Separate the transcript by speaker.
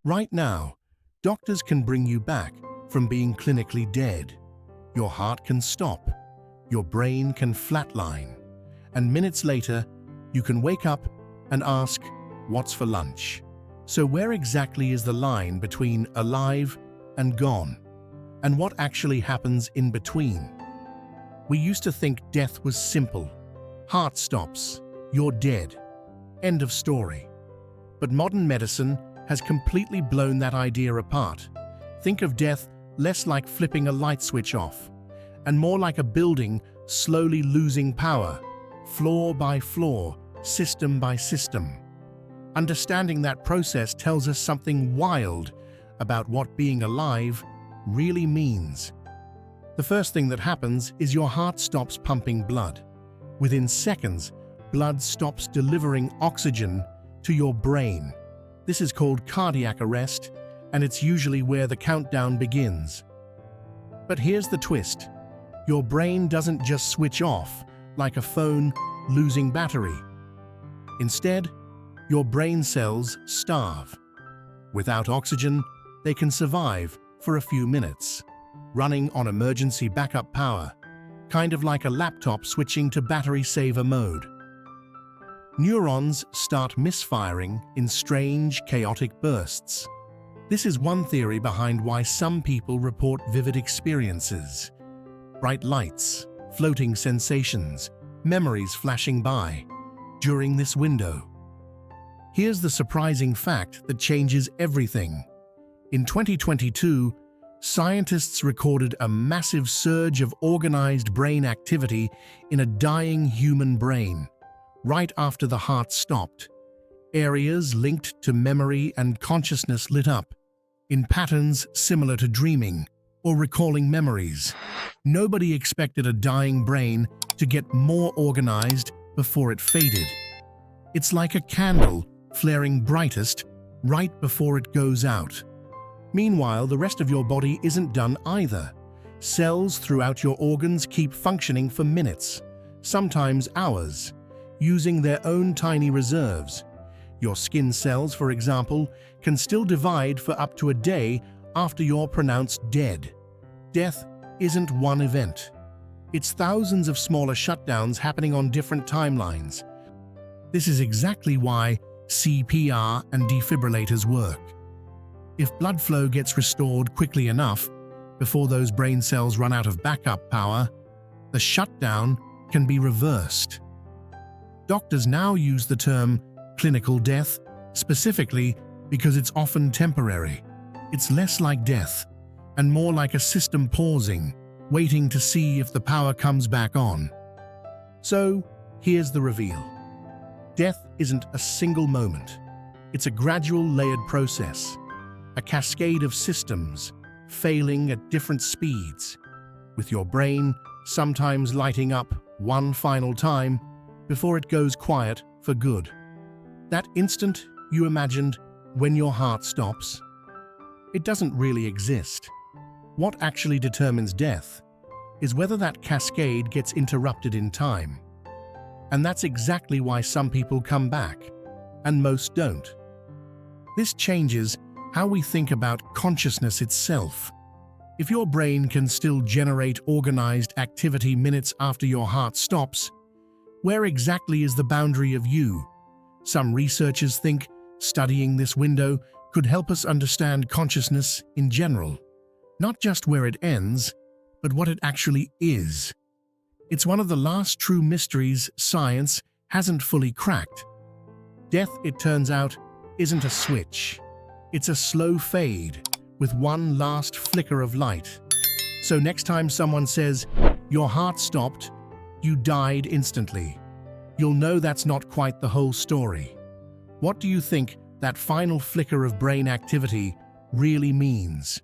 Speaker 1: Right now, doctors can bring you back from being clinically dead. Your heart can stop, your brain can flatline, and minutes later, you can wake up and ask, "What's for lunch?" So where exactly is the line between alive and gone? And what actually happens in between? We used to think death was simple. Heart stops, you're dead. End of story. But modern medicine has completely blown that idea apart. Think of death less like flipping a light switch off, and more like a building slowly losing power, floor by floor, system by system. Understanding that process tells us something wild about what being alive really means. The first thing that happens is your heart stops pumping blood. Within seconds, blood stops delivering oxygen to your brain. This is called cardiac arrest, and it's usually where the countdown begins. But here's the twist. Your brain doesn't just switch off like a phone losing battery. Instead, your brain cells starve. Without oxygen, they can survive for a few minutes, running on emergency backup power, kind of like a laptop switching to battery saver mode. Neurons start misfiring in strange, chaotic bursts. This is one theory behind why some people report vivid experiences. Bright lights, floating sensations, memories flashing by during this window. Here's the surprising fact that changes everything. In 2022, scientists recorded a massive surge of organized brain activity in a dying human brain, right after the heart stopped. Areas linked to memory and consciousness lit up, in patterns similar to dreaming or recalling memories. Nobody expected a dying brain to get more organized before it faded. It's like a candle flaring brightest right before it goes out. Meanwhile, the rest of your body isn't done either. Cells throughout your organs keep functioning for minutes, sometimes hours, using their own tiny reserves. Your skin cells, for example, can still divide for up to a day after you're pronounced dead. Death isn't one event. It's thousands of smaller shutdowns happening on different timelines. This is exactly why CPR and defibrillators work. If blood flow gets restored quickly enough, before those brain cells run out of backup power, the shutdown can be reversed. Doctors now use the term clinical death specifically because it's often temporary. It's less like death and more like a system pausing, waiting to see if the power comes back on. So, here's the reveal. Death isn't a single moment. It's a gradual layered process, a cascade of systems failing at different speeds, with your brain sometimes lighting up one final time before it goes quiet for good. That instant you imagined when your heart stops, it doesn't really exist. What actually determines death is whether that cascade gets interrupted in time. And that's exactly why some people come back, and most don't. This changes how we think about consciousness itself. If your brain can still generate organized activity minutes after your heart stops, where exactly is the boundary of you? Some researchers think studying this window could help us understand consciousness in general, not just where it ends, but what it actually is. It's one of the last true mysteries science hasn't fully cracked. Death, it turns out, isn't a switch. It's a slow fade with one last flicker of light. So next time someone says, "Your heart stopped, you died instantly," you'll know that's not quite the whole story. What do you think that final flicker of brain activity really means?